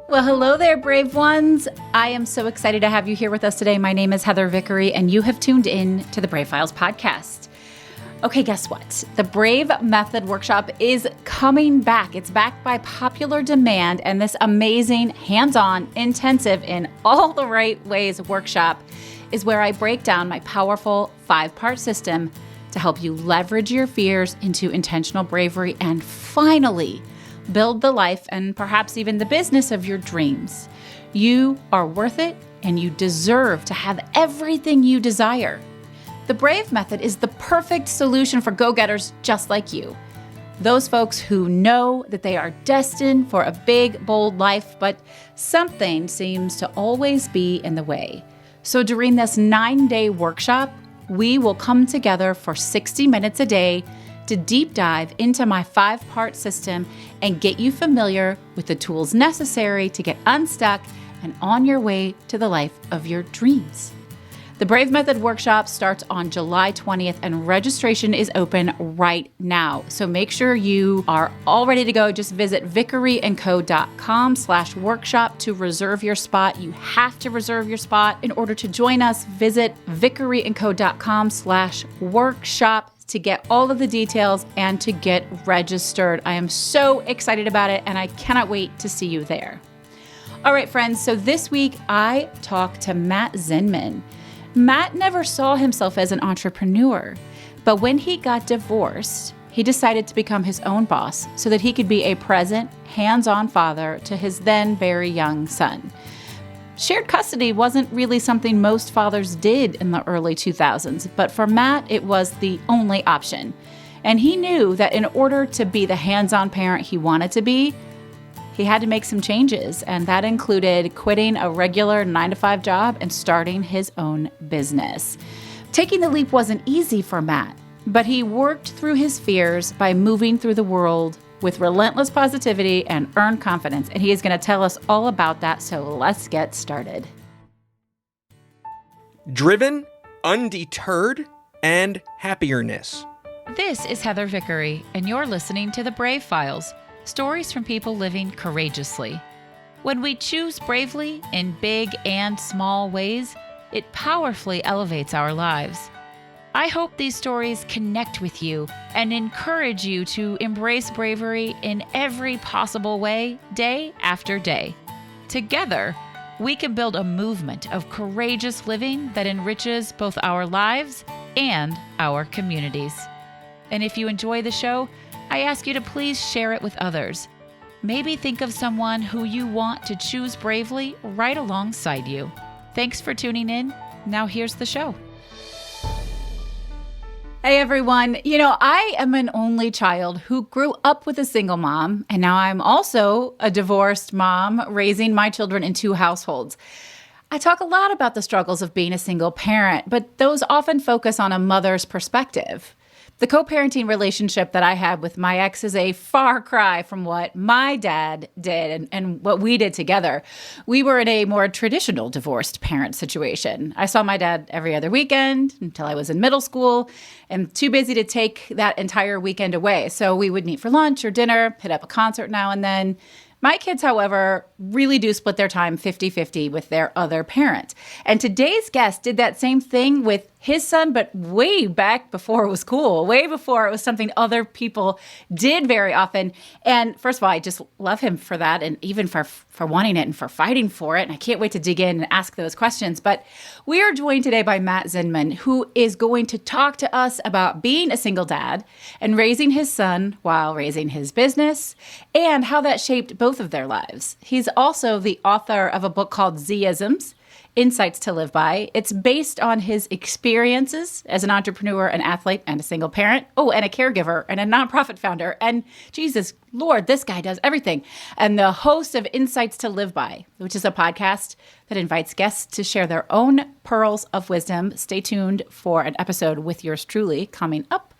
Well, hello there, brave ones. I am so excited to have you here with us today. My name is Heather Vickery, and you have tuned in to the Brave Files podcast. Okay, guess what? The Brave Method Workshop is coming back. It's back by popular demand, and this amazing, hands-on, intensive, in all the right ways workshop is where I break down my powerful 5-part system to help you leverage your fears into intentional bravery and finally build the life and perhaps even the business of your dreams. You are worth it, and you deserve to have everything you desire. The Brave Method is the perfect solution for go-getters just like you. Those folks who know that they are destined for a big, bold life, but something seems to always be in the way. So during this 9-day workshop, we will come together for 60 minutes a day to deep dive into my 5-part system and get you familiar with the tools necessary to get unstuck and on your way to the life of your dreams. The Brave Method Workshop starts on July 20th and registration is open right now. So make sure you are all ready to go. Just visit vickeryandco.com/workshop to reserve your spot. You have to reserve your spot in order to join us. Visit vickeryandco.com/workshop to get all of the details and to get registered. I am so excited about it and I cannot wait to see you there. All right, friends, so this week I talked to Matt Zinman. Matt never saw himself as an entrepreneur, but when he got divorced, he decided to become his own boss so that he could be a present, hands-on father to his then very young son. Shared custody wasn't really something most fathers did in the early 2000s, but for Matt, it was the only option. And he knew that in order to be the hands-on parent he wanted to be, he had to make some changes, and that included quitting a regular 9-to-5 job and starting his own business. Taking the leap wasn't easy for Matt, but he worked through his fears by moving through the world with relentless positivity and earned confidence. And he is going to tell us all about that. So let's get started. Driven, Undeterred, and Happier-ness. This is Heather Vickery, and you're listening to The Brave Files, stories from people living courageously. When we choose bravely in big and small ways, it powerfully elevates our lives. I hope these stories connect with you and encourage you to embrace bravery in every possible way, day after day. Together, we can build a movement of courageous living that enriches both our lives and our communities. And if you enjoy the show, I ask you to please share it with others. Maybe think of someone who you want to choose bravely right alongside you. Thanks for tuning in. Now here's the show. Hey everyone, I am an only child who grew up with a single mom, and now I'm also a divorced mom raising my children in 2 households. I talk a lot about the struggles of being a single parent, but those often focus on a mother's perspective. The co-parenting relationship that I had with my ex is a far cry from what my dad did and what we did together. We were in a more traditional divorced parent situation. I saw my dad every other weekend until I was in middle school and too busy to take that entire weekend away. So we would meet for lunch or dinner, hit up a concert now and then. My kids, however, really do split their time 50-50 with their other parent. And today's guest did that same thing with his son, but way back before it was cool, way before it was something other people did very often. And first of all, I just love him for that and even for wanting it and for fighting for it. And I can't wait to dig in and ask those questions. But we are joined today by Matt Zinman, who is going to talk to us about being a single dad and raising his son while raising his business and how that shaped both of their lives. He's also the author of a book called Z-isms, Insights to Live By. It's based on his experiences as an entrepreneur, an athlete, and a single parent. Oh, and a caregiver and a nonprofit founder. And Jesus Lord, this guy does everything. And the host of Insights to Live By, which is a podcast that invites guests to share their own pearls of wisdom. Stay tuned for an episode with yours truly coming up.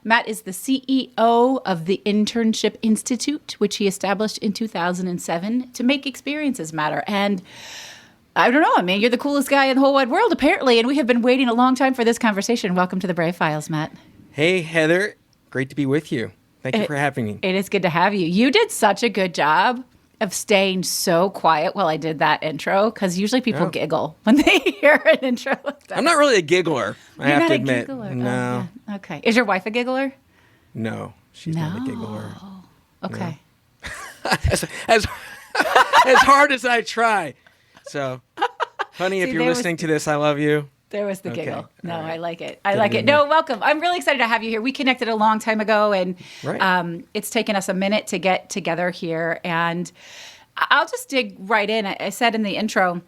Matt is the CEO of the Internship Institute, which he established in 2007 to make experiences matter. And I don't know, you're the coolest guy in the whole wide world, apparently, and we have been waiting a long time for this conversation. Welcome to the Brave Files, Matt. Hey, Heather. Great to be with you. Thank you for having me. It is good to have you. You did such a good job of staying so quiet while I did that intro because usually people giggle when they hear an intro like that. I'm not really a giggler, I have to admit. Giggler. No. Oh, yeah. Okay. Is your wife a giggler? No, she's not a giggler. Okay. As hard as I try. So, honey, if you're listening to this, I love you. There was the giggle. Okay. No, All right. I like it. I like it. No, welcome. I'm really excited to have you here. We connected a long time ago, and it's taken us a minute to get together here. And I'll just dig right in. I said in the intro,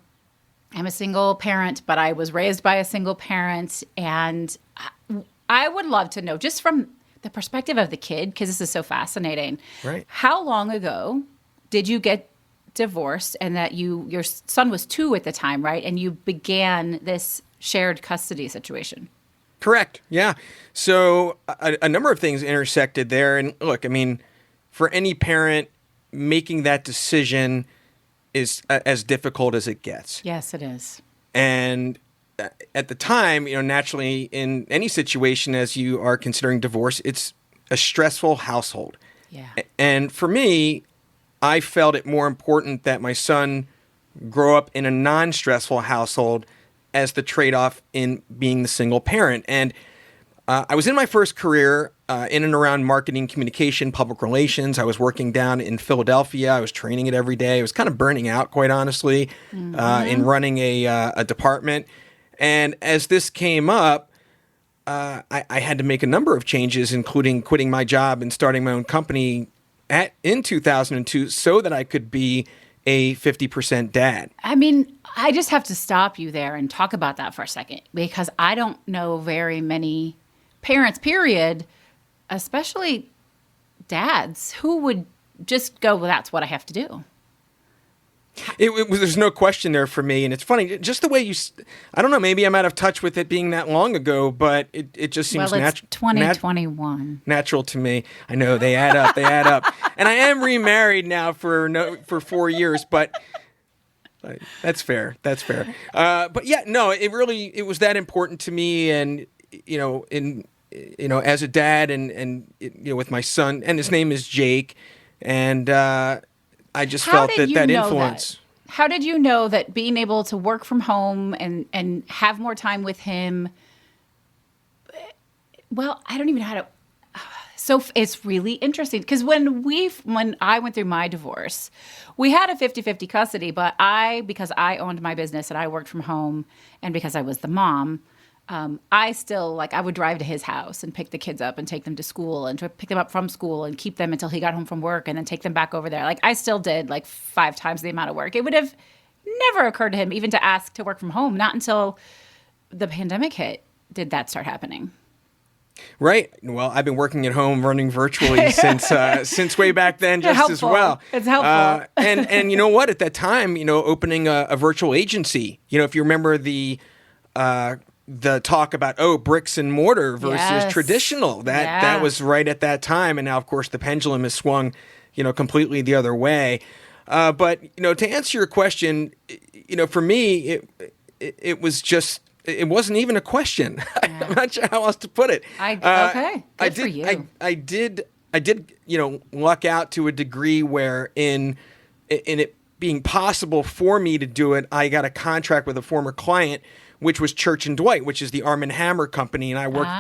I'm a single parent, but I was raised by a single parent. And I would love to know, just from the perspective of the kid, because this is so fascinating. Right. How long ago did you get divorced, and that your son was 2 at the time, right? And you began this shared custody situation. Correct. Yeah. So a number of things intersected there. And look, I mean, for any parent, making that decision is as difficult as it gets. Yes, it is. And at the time, naturally in any situation as you are considering divorce, it's a stressful household. Yeah. And for me, I felt it more important that my son grow up in a non-stressful household as the trade-off in being the single parent. And I was in my first career in and around marketing, communication, public relations. I was working down in Philadelphia. I was training it every day. I was kind of burning out, quite honestly, in running a department. And as this came up, I had to make a number of changes, including quitting my job and starting my own company in 2002 so that I could be a 50% dad. I mean, I just have to stop you there and talk about that for a second, because I don't know very many parents, period, especially dads, who would just go, well, that's what I have to do. There's no question there for me. And it's funny, just the way I don't know, maybe I'm out of touch with it being that long ago, but it just seems well, it's 2021. Natural to me. I know they add up. And I am remarried now for 4 years, but that's fair. But yeah, no, it was that important to me. And, as a dad and with my son, and his name is Jake. And, I just felt that influence. How did you know that being able to work from home and have more time with him? Well, I don't even know how to. So it's really interesting because when I went through my divorce, we had a 50-50 custody, but because I owned my business and I worked from home, and because I was the mom, I still, I would drive to his house and pick the kids up and take them to school and pick them up from school and keep them until he got home from work and then take them back over there. I still did 5 times the amount of work. It would have never occurred to him even to ask to work from home. Not until the pandemic hit did that start happening. Right. Well, I've been working at home, running virtually since way back then, just as well. It's helpful. And you know what? At that time, opening a virtual agency. If you remember the talk about bricks and mortar versus traditional, that was right at that time. And now, of course, the pendulum has swung, completely the other way. But to answer your question, for me, it was just. It wasn't even a question. Yeah. I'm not sure how else to put it. Okay. Good for you. I did, luck out to a degree where in it being possible for me to do it, I got a contract with a former client, which was Church and Dwight, which is the Arm & Hammer company. And I worked,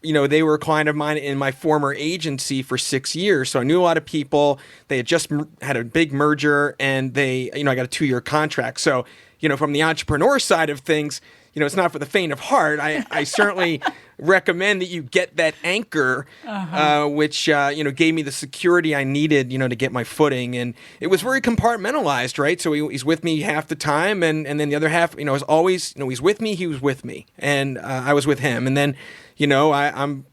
they were a client of mine in my former agency for 6 years. So I knew a lot of people. They had just had a big merger, and I got a 2-year contract. So, from the entrepreneur side of things, it's not for the faint of heart. I certainly recommend that you get that anchor, which, gave me the security I needed, to get my footing. And it was very compartmentalized, right? So he's with me half the time. And then the other half, is always, he's with me, he was with me. And I was with him. And then, I'm,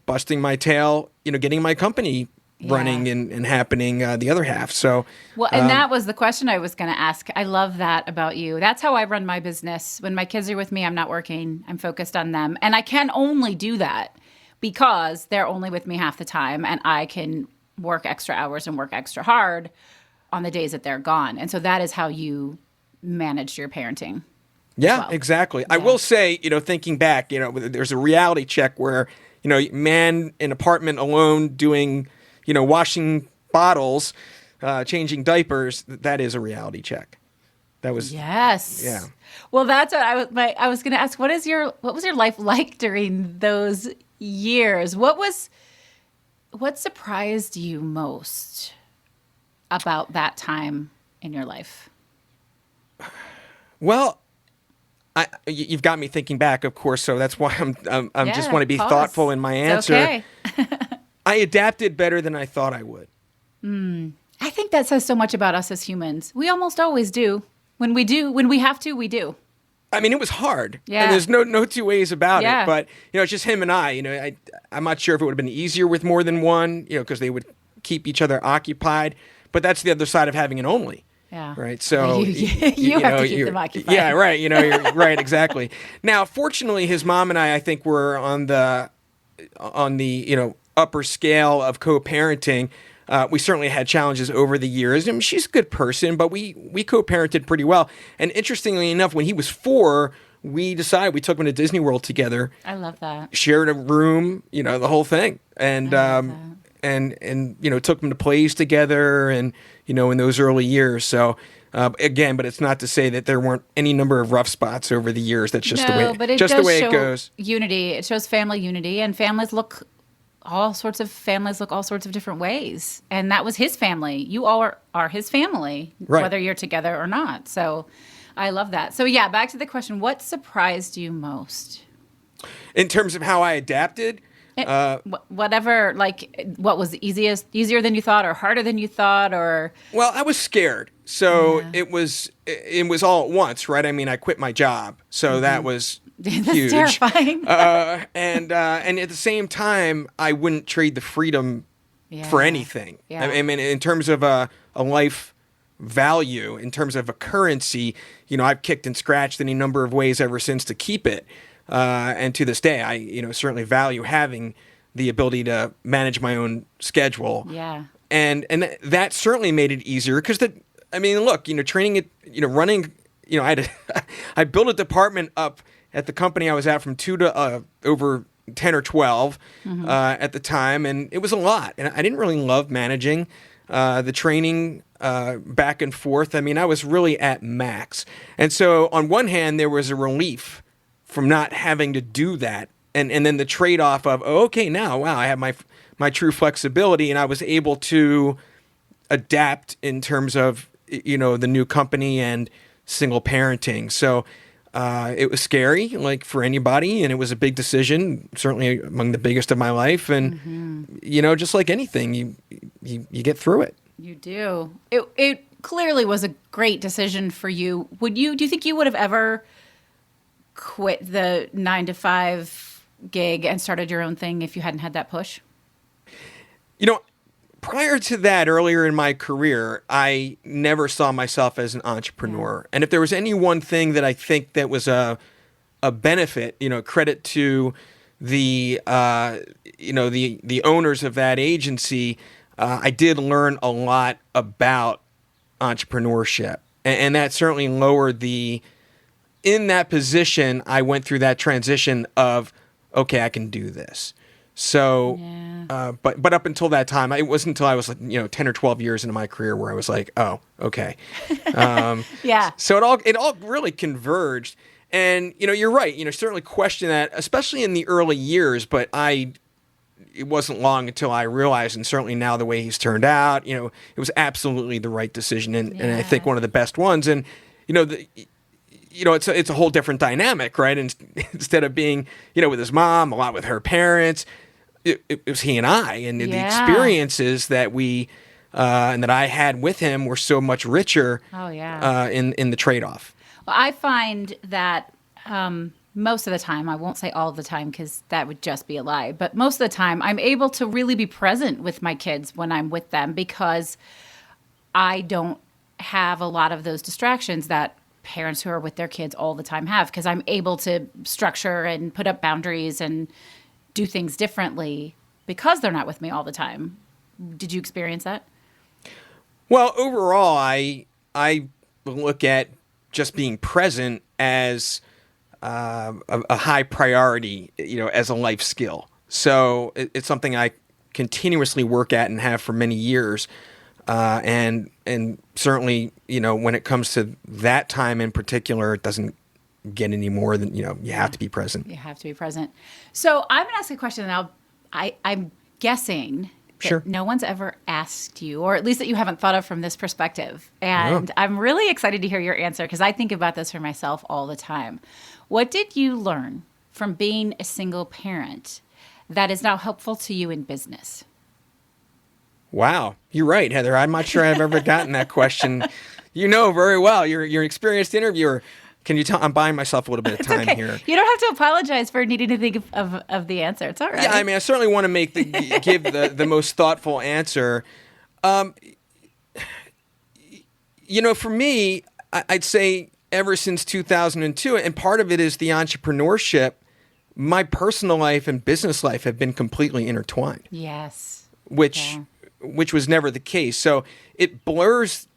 busting my tail, getting my company running and happening the other half. So, well, and that was the question I was going to ask. I love that about you. That's how I run my business. When my kids are with me, I'm not working. I'm focused on them. And I can only do that because they're only with me half the time, and I can work extra hours and work extra hard on the days that they're gone. And so that is how you managed your parenting. Yeah, well. Exactly. Yeah. I will say, thinking back, there's a reality check where, man in apartment alone doing washing bottles, changing diapers, that is a reality check. That was Yes. Yeah. Well, that's what I was going to ask. What was your life like during those years? What surprised you most about that time in your life? Well, you've got me thinking back, of course, so that's why I'm just want to be pause. thoughtful in my It's answer. okay. I adapted better than I thought I would. I think that says so much about us as humans. We almost always do. When we have to, we do. I mean, it was hard. Yeah. And there's no two ways about Yeah. it. But, it's just him and I. I'm not sure if it would have been easier with more than one, because they would keep each other occupied. But that's the other side of having an only. Yeah. Right. So you have to keep them occupied. Yeah. Right. You're right. Exactly. Now, fortunately, his mom and I think, were on the upper scale of co-parenting. We certainly had challenges over the years. I mean, she's a good person, but we co-parented pretty well. And interestingly enough, when he was 4, we decided we took him to Disney World together. I love that. Shared a room, the whole thing, and took him to plays together, and in those early years. So again, but it's not to say that there weren't any number of rough spots over the years. That's just the way it goes. Unity. It shows family unity, and families look all sorts of different ways. And that was his family. You all are his family, right, whether you're together or not. So I love that. So yeah, back to the question, what surprised you most? In terms of how I adapted? Whatever, what was easier than you thought, or harder than you thought, or... Well, I was scared. So it was all at once, right? I mean, I quit my job. So that was That's huge. terrifying. And at the same time, I wouldn't trade the freedom for anything. Yeah. I mean, in terms of a life value, in terms of a currency, I've kicked and scratched any number of ways ever since to keep it. And to this day, I certainly value having the ability to manage my own schedule. Yeah. And that certainly made it easier because look, training it, running, I built a department up at the company I was at from 2 to over 10 or 12 at the time, and it was a lot. And I didn't really love managing the training back and forth. I mean, I was really at max. And so on one hand, there was a relief from not having to do that. And then the trade-off of, I have my true flexibility, and I was able to adapt in terms of, the new company and single parenting. So it was scary, like for anybody, and it was a big decision, certainly among the biggest of my life. And, just like anything, you get through it. You do. It clearly was a great decision for you. Do you think you would have ever quit the 9-to-5 gig and started your own thing if you hadn't had that push? Prior to that, earlier in my career, I never saw myself as an entrepreneur. Yeah. And if there was any one thing that I think that was a benefit, credit to the the owners of that agency, I did learn a lot about entrepreneurship, and that certainly lowered in that position, I went through that transition of, okay, I can do this. So, but up until that time, it wasn't until I was 10 or 12 years into my career where I was like, oh, okay. Yeah. So it all really converged. And, you're right. Certainly question that, especially in the early years, but it wasn't long until I realized, and certainly now the way he's turned out, it was absolutely the right decision. And I think one of the best ones. And, it's a whole different dynamic, right? And instead of being, with his mom, a lot with her parents, it was he and I, and the experiences that we and that I had with him were so much richer. Oh yeah. In the trade-off. Well, I find that most of the time, I won't say all the time because that would just be a lie, but most of the time, I'm able to really be present with my kids when I'm with them because I don't have a lot of those distractions that parents who are with their kids all the time have, because I'm able to structure and put up boundaries and do things differently because they're not with me all the time. Did you experience that? Well, overall, I look at just being present as a high priority, as a life skill. So it's something I continuously work at and have for many years. And certainly, when it comes to that time in particular, it doesn't get any more than, you have to be present. You have to be present. So I'm going to ask a question, and I'm guessing that Sure. no one's ever asked you, or at least that you haven't thought of from this perspective. And I'm really excited to hear your answer, because I think about this for myself all the time. What did you learn from being a single parent that is now helpful to you in business? Wow. You're right, Heather. I'm not sure I've ever gotten that question. You know very well. You're an experienced interviewer. Can you tell? I'm buying myself a little bit of time here. You don't have to apologize for needing to think of the answer. It's all right. Yeah, I mean, I certainly want to give the most thoughtful answer. For me, I'd say ever since 2002, and part of it is the entrepreneurship, my personal life and business life have been completely intertwined. Yes. Which was never the case. So it blurs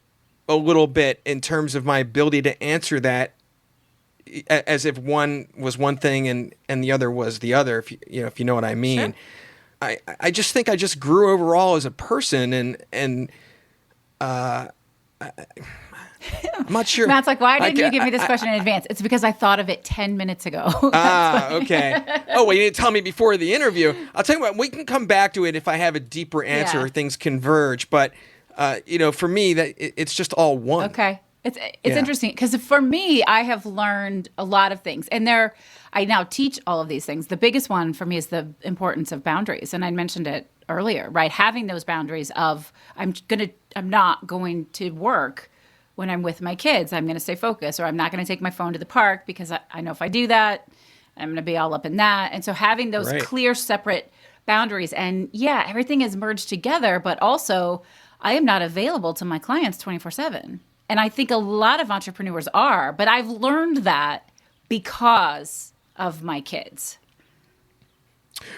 a little bit in terms of my ability to answer that as if one was one thing and the other was the other, if you know what I mean. Sure. I just think I just grew overall as a person, and I'm not sure. Matt's like, why didn't you give me this question in advance? It's because I thought of it 10 minutes ago. Okay. Oh, well, you didn't tell me before the interview. I'll tell you what, we can come back to it if I have a deeper answer or things converge. But, for me, that it's just all one. Okay. It's interesting, because for me, I have learned a lot of things. And I now teach all of these things. The biggest one for me is the importance of boundaries. And I mentioned it earlier, right? Having those boundaries of I'm not going to work when I'm with my kids. I'm going to stay focused, or I'm not going to take my phone to the park, because I know if I do that, I'm going to be all up in that. And so having those clear, separate boundaries, and everything is merged together, but also I am not available to my clients 24/7. And I think a lot of entrepreneurs are, but I've learned that because of my kids.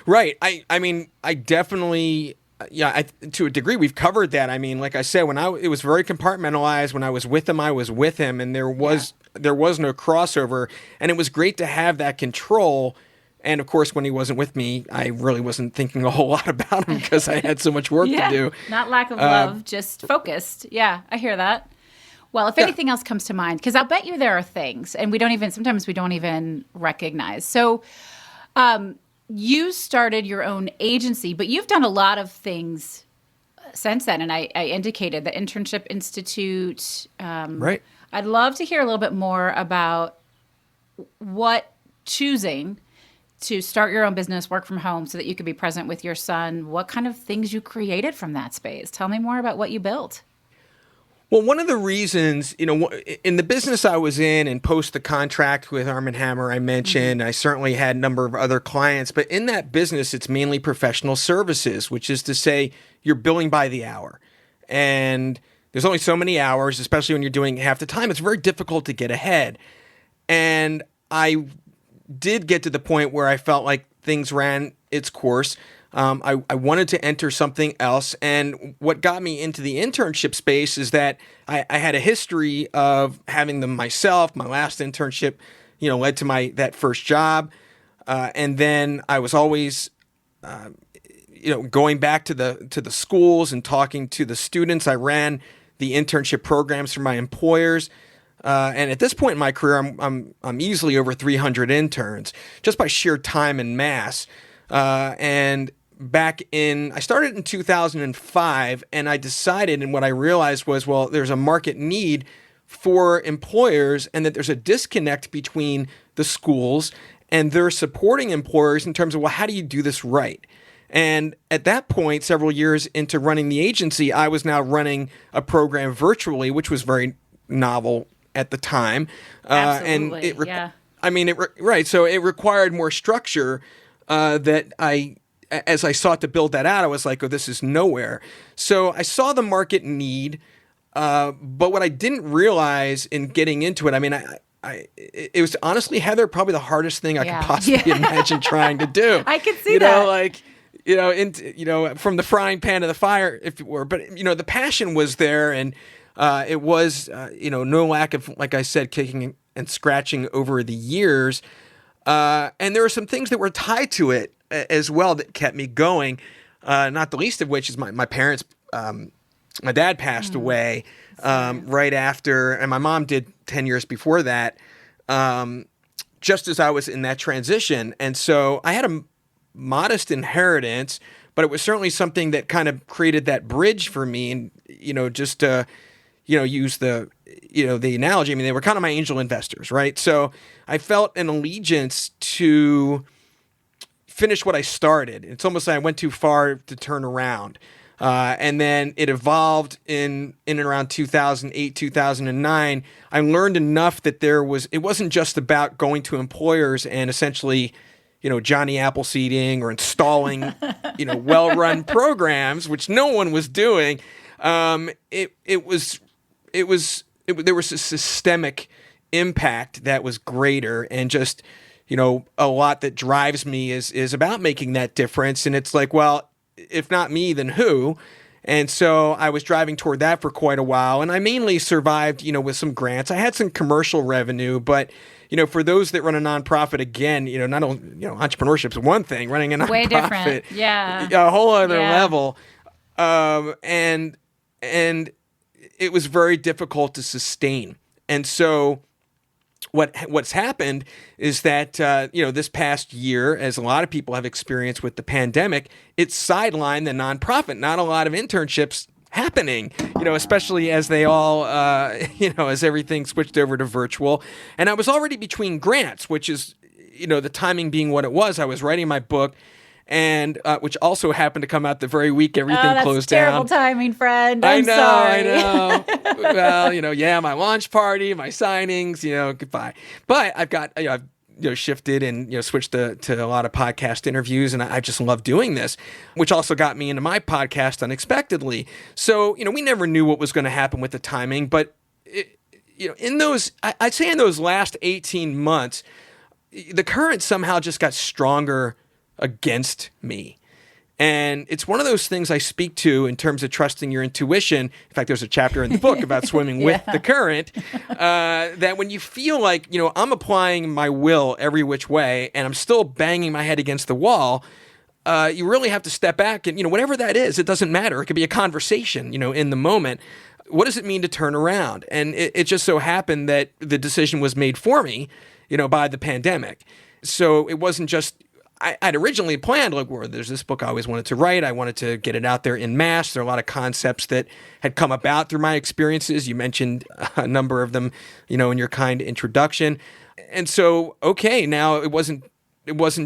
Right. I mean, I definitely, to a degree, we've covered that. I mean, like I said, it was very compartmentalized. When I was with him, I was with him, and there was no crossover. And it was great to have that control. And of course, when he wasn't with me, I really wasn't thinking a whole lot about him, because I had so much work to do. Not lack of love, just focused. Yeah, I hear that. Well, if anything else comes to mind, because I'll bet you there are things, and sometimes we don't even recognize. So you started your own agency, but you've done a lot of things since then. And I indicated the Internship Institute. Right. I'd love to hear a little bit more about what choosing to start your own business, work from home so that you could be present with your son, what kind of things you created from that space. Tell me more about what you built. Well, one of the reasons, in the business I was in and post the contract with Arm & Hammer I mentioned, I certainly had a number of other clients, but in that business, it's mainly professional services, which is to say you're billing by the hour. And there's only so many hours, especially when you're doing half the time. It's very difficult to get ahead. And I did get to the point where I felt like things ran its course. I wanted to enter something else. And what got me into the internship space is that I had a history of having them myself. My last internship, led to that first job. And then I was always, going back to the schools and talking to the students. I ran the internship programs for my employers. And at this point in my career, I'm easily over 300 interns just by sheer time and mass. And I started in 2005, and I decided, and what I realized was, well, there's a market need for employers, and that there's a disconnect between the schools and their supporting employers in terms of, well, how do you do this right? And at that point, several years into running the agency, I was now running a program virtually, which was very novel at the time. Absolutely, Right. So it required more structure as I sought to build that out, I was like, oh, this is nowhere. So I saw the market need, but what I didn't realize in getting into it, it was honestly, Heather, probably the hardest thing I could possibly imagine trying to do. I could see that. From the frying pan to the fire, if it were. But, the passion was there, and it was, no lack of, like I said, kicking and scratching over the years. And there were some things that were tied to it as well that kept me going, not the least of which is my parents My dad passed away right after, and my mom did 10 years before that, just as I was in that transition. And so I had a modest inheritance, but it was certainly something that kind of created that bridge for me. And, just to, use the analogy, I mean, they were kind of my angel investors, right? So I felt an allegiance to finish what I started. It's almost like I went too far to turn around. And then it evolved in and around 2008, 2009. I learned enough that it wasn't just about going to employers and essentially, Johnny Appleseeding or installing, well-run programs, which no one was doing. There was a systemic impact that was greater, and just, a lot that drives me is about making that difference. And it's like, well, if not me, then who? And so I was driving toward that for quite a while, and I mainly survived, with some grants. I had some commercial revenue, but for those that run a nonprofit, again, not only, entrepreneurship's one thing, running a nonprofit, way different, yeah, a whole other level, and it was very difficult to sustain. And so what's happened is that, this past year, as a lot of people have experienced with the pandemic, it's sidelined the nonprofit. Not a lot of internships happening, especially as they all, as everything switched over to virtual. And I was already between grants, which is, the timing being what it was. I was writing my book, and which also happened to come out the very week everything closed down. Terrible timing, friend. I'm sorry. I know. Well, my launch party, my signings, goodbye. But I've got, I've shifted and switched to a lot of podcast interviews, and I just love doing this, which also got me into my podcast unexpectedly. So we never knew what was going to happen with the timing, but I'd say in those last 18 months, the current somehow just got stronger against me. And it's one of those things I speak to in terms of trusting your intuition. In fact, there's a chapter in the book about swimming with the current, that when you feel like, I'm applying my will every which way and I'm still banging my head against the wall, you really have to step back and, whatever that is, it doesn't matter. It could be a conversation, in the moment. What does it mean to turn around? And it just so happened that the decision was made for me, by the pandemic. So it wasn't just, I'd originally planned, there's this book I always wanted to write. I wanted to get it out there en masse. There are a lot of concepts that had come about through my experiences. You mentioned a number of them, in your kind introduction. And so, now it wasn't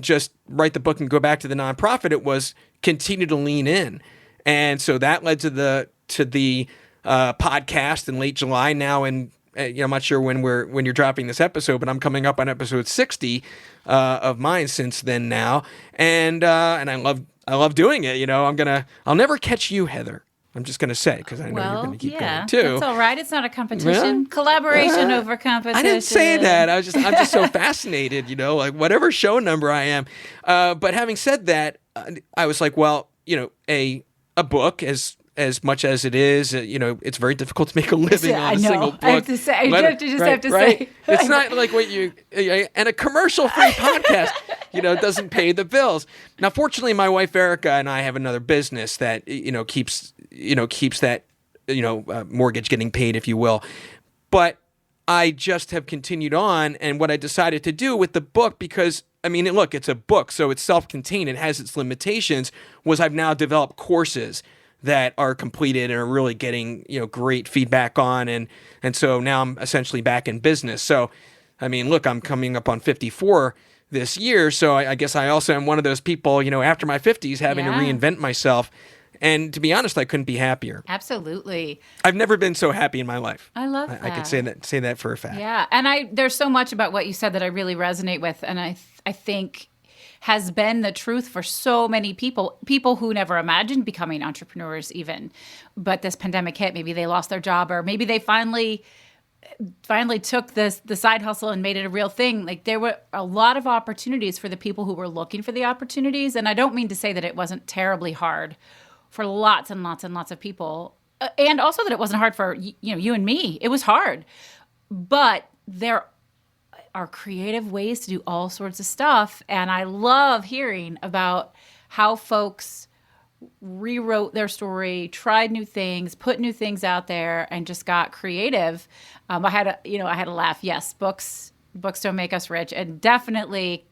just write the book and go back to the nonprofit. It was continue to lean in. And so that led to the podcast in late July. Now I'm not sure when you're dropping this episode, but I'm coming up on episode 60 of mine since then now, and I love doing it. I'll never catch you, Heather. I'm just gonna say, because I know you're gonna keep going too. That's all right. It's not a competition. Collaboration over competition. I didn't say that. I'm just so fascinated. Whatever show number I am. But having said that, I was like, well, a book as much as it is, it's very difficult to make a living on a single book. I have to say, have to say. It's not like and a commercial-free podcast, doesn't pay the bills. Now, fortunately, my wife Erica and I have another business that keeps that mortgage getting paid, if you will. But I just have continued on, and what I decided to do with the book, because it's a book, so it's self-contained, it has its limitations, was I've now developed courses that are completed and are really getting, great feedback on. And so now I'm essentially back in business. So, I'm coming up on 54 this year. So I guess I also am one of those people, after my 50s, having to reinvent myself. And to be honest, I couldn't be happier. Absolutely. I've never been so happy in my life. I love that. I could say that for a fact. Yeah. And there's so much about what you said that I really resonate with. And I think has been the truth for so many people who never imagined becoming entrepreneurs even. But this pandemic hit, maybe they lost their job, or maybe they finally took the side hustle and made it a real thing. Like, there were a lot of opportunities for the people who were looking for the opportunities. And I don't mean to say that it wasn't terribly hard for lots and lots and lots of people. And also that it wasn't hard for you and me. It was hard. But there are creative ways to do all sorts of stuff. And I love hearing about how folks rewrote their story, tried new things, put new things out there, and just got creative. I had a laugh. Yes, books don't make us rich, and definitely,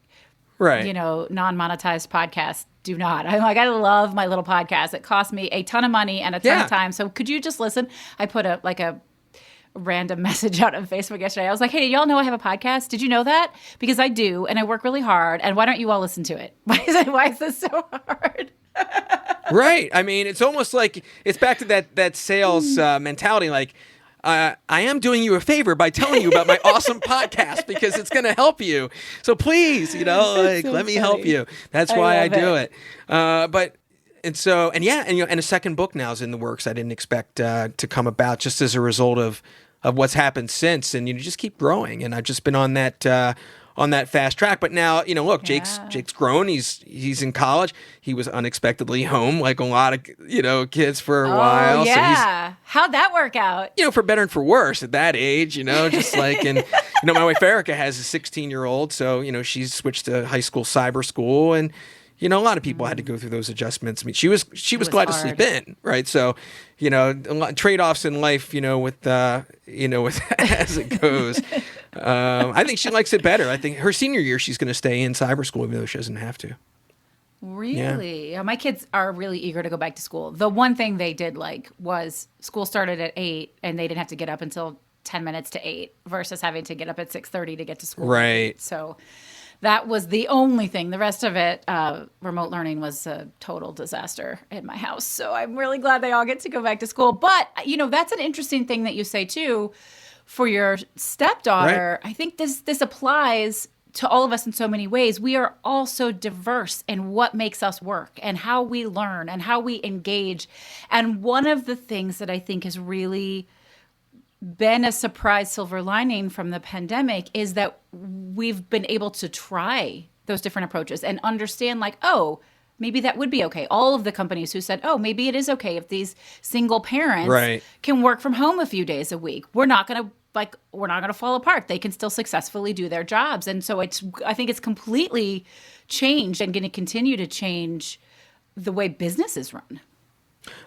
Right. non-monetized podcasts do not. I love my little podcast. It cost me a ton of money and a ton of time. So could you just listen? I put a random message out on Facebook yesterday. I was like, hey, did y'all know I have a podcast? Did you know that? Because I do, and I work really hard. And why don't you all listen to it? Why is this so hard? Right. I mean, it's almost like it's back to that sales mentality. Like, I am doing you a favor by telling you about my awesome podcast because it's going to help you. So please, let me help you. That's why I do it. And a second book now is in the works. I didn't expect to come about just as a result of what's happened since, and just keep growing. And I've just been on that fast track. But now, look, Jake's grown. He's in college. He was unexpectedly home, like a lot of kids for a while. Yeah. So how'd that work out? for better and for worse at that age. Just like and my wife Erica has a 16-year-old, so she's switched to high school cyber school, and a lot of people had to go through those adjustments. I mean, she was glad to sleep in, right? So, a lot trade-offs in life, with as it goes. I think she likes it better. I think her senior year she's going to stay in cyber school, even though she doesn't have to. Really? Yeah, my kids are really eager to go back to school. The one thing they did like was school started at 8 and they didn't have to get up until 10 minutes to 8 versus having to get up at 6:30 to get to school. Right. So that was the only thing. The rest of it, remote learning was a total disaster in my house. So I'm really glad they all get to go back to school. But, that's an interesting thing that you say, too, for your stepdaughter. Right. I think this applies to all of us in so many ways. We are all so diverse in what makes us work and how we learn and how we engage. And one of the things that I think has really been a surprise silver lining from the pandemic is that we've been able to try those different approaches and understand maybe that would be okay. All of the companies who said, maybe it is okay if these single parents can work from home a few days a week. We're not going to fall apart. They can still successfully do their jobs. And so I think it's completely changed and going to continue to change the way business is run.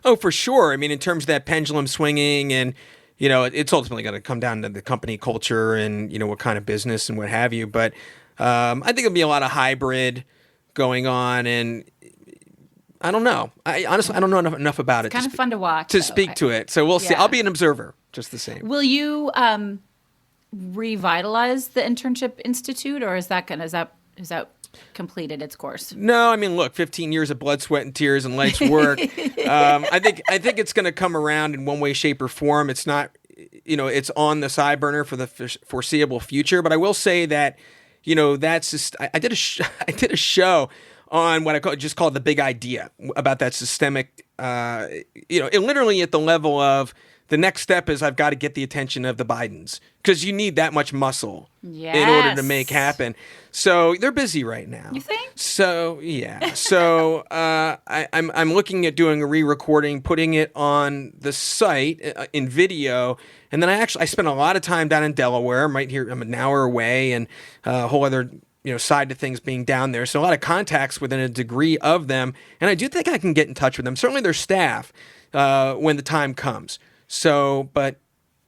Oh, for sure. I mean, in terms of that pendulum swinging and it's ultimately going to come down to the company culture and, what kind of business and what have you. But I think there'll be a lot of hybrid going on. And I don't know. I honestly don't know enough about it. It's kind of fun to watch. To speak to it. So we'll see. I'll be an observer just the same. Will you revitalize the Internship Institute, or is that completed its course? No, I mean, look, 15 years of blood, sweat, and tears and life's work. I think it's going to come around in one way, shape, or form. It's not, it's on the side burner for the foreseeable future. But I will say that, that's just, I did a show on what I just called the big idea about that systemic, literally at the level of the next step is I've got to get the attention of the Bidens because you need that much muscle in order to make happen. So they're busy right now. You think? So yeah. So I'm looking at doing a re-recording, putting it on the site in video, and then I spent a lot of time down in Delaware. I'm right here. I'm an hour away, and a whole other side to things being down there. So a lot of contacts within a degree of them, and I do think I can get in touch with them. Certainly their staff when the time comes. So, but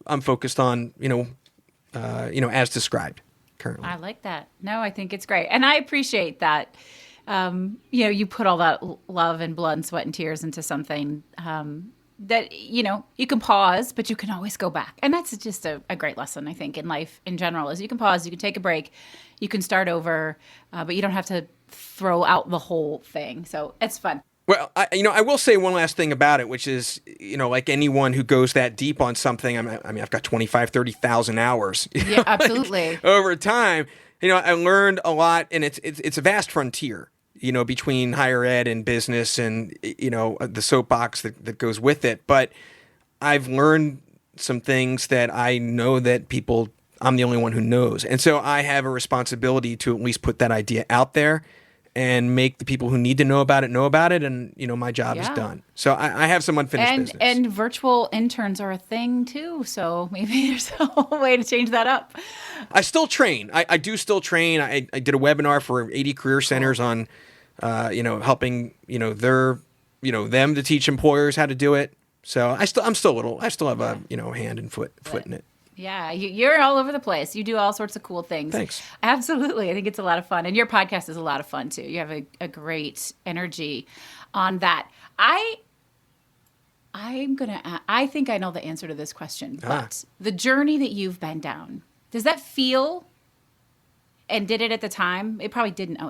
I'm focused on, as described currently. I like that. No, I think it's great. And I appreciate that, you put all that love and blood and sweat and tears into something that, you can pause, but you can always go back. And that's just a great lesson, I think, in life in general, is you can pause, you can take a break, you can start over, but you don't have to throw out the whole thing. So it's fun. Well, I will say one last thing about it, which is, like anyone who goes that deep on something, I've got 25, 30,000 hours. Yeah, absolutely. Over time, I learned a lot, and it's a vast frontier, between higher ed and business and, the soapbox that goes with it. But I've learned some things that I know that I'm the only one who knows. And so I have a responsibility to at least put that idea out there and make the people who need to know about it, and my job is done. So I have some unfinished business. And virtual interns are a thing too. So maybe there's a way to change that up. I still train. I do still train. I did a webinar for 80 career centers on, helping their them to teach employers how to do it. So I still have a hand and foot in it. Yeah, you're all over the place. You do all sorts of cool things. Thanks. Absolutely. I think it's a lot of fun. And your podcast is a lot of fun, too. You have a great energy on that. I think I know the answer to this question, but the journey that you've been down, does that feel, and did it at the time? It probably didn't.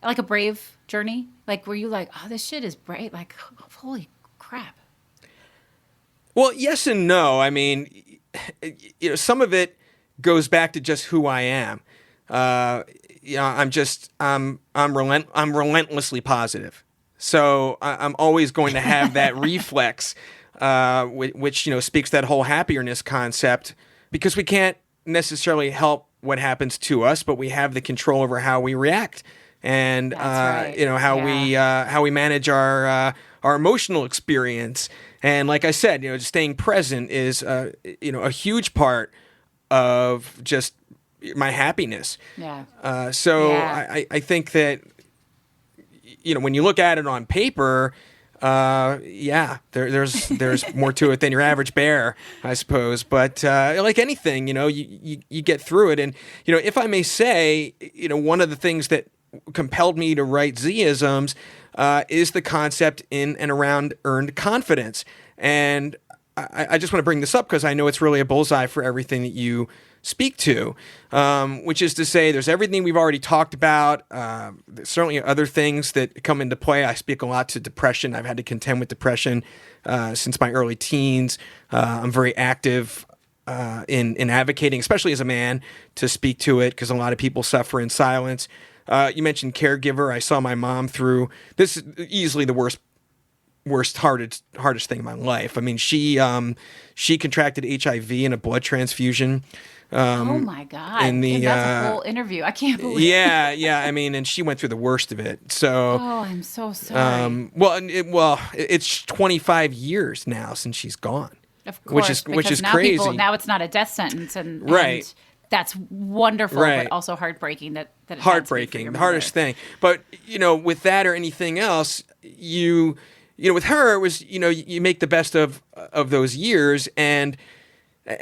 Like a brave journey? Like, were you like, oh, this shit is brave? Like, holy crap. Well, yes and no. I mean, some of it goes back to just who I am. I'm relentlessly positive. So I'm always going to have that reflex, which speaks to that whole Happier-ness concept, because we can't necessarily help what happens to us, but we have the control over how we react and how we manage our emotional experience. And like I said, just staying present is a huge part of just my happiness. Yeah. I think that when you look at it on paper, there's more to it than your average bear, I suppose. But like anything, you get through it. And if I may say, one of the things that compelled me to write Z-isms is the concept in and around earned confidence. And I just want to bring this up because I know it's really a bullseye for everything that you speak to, which is to say there's everything we've already talked about. There's certainly other things that come into play. I speak a lot to depression. I've had to contend with depression since my early teens. I'm very active in advocating, especially as a man, to speak to it because a lot of people suffer in silence. You mentioned caregiver. I saw my mom through this is easily the hardest thing in my life. I mean, she contracted HIV in a blood transfusion. Oh my God! And that's a whole interview. I can't believe. Yeah. I mean, and she went through the worst of it. So. Oh, I'm so sorry. It's 25 years now since she's gone. Of course, which is now crazy. Now it's not a death sentence, and that's wonderful, but also heartbreaking. That heartbreaking, the hardest thing. But with that or anything else, with her, it was you make the best of those years, and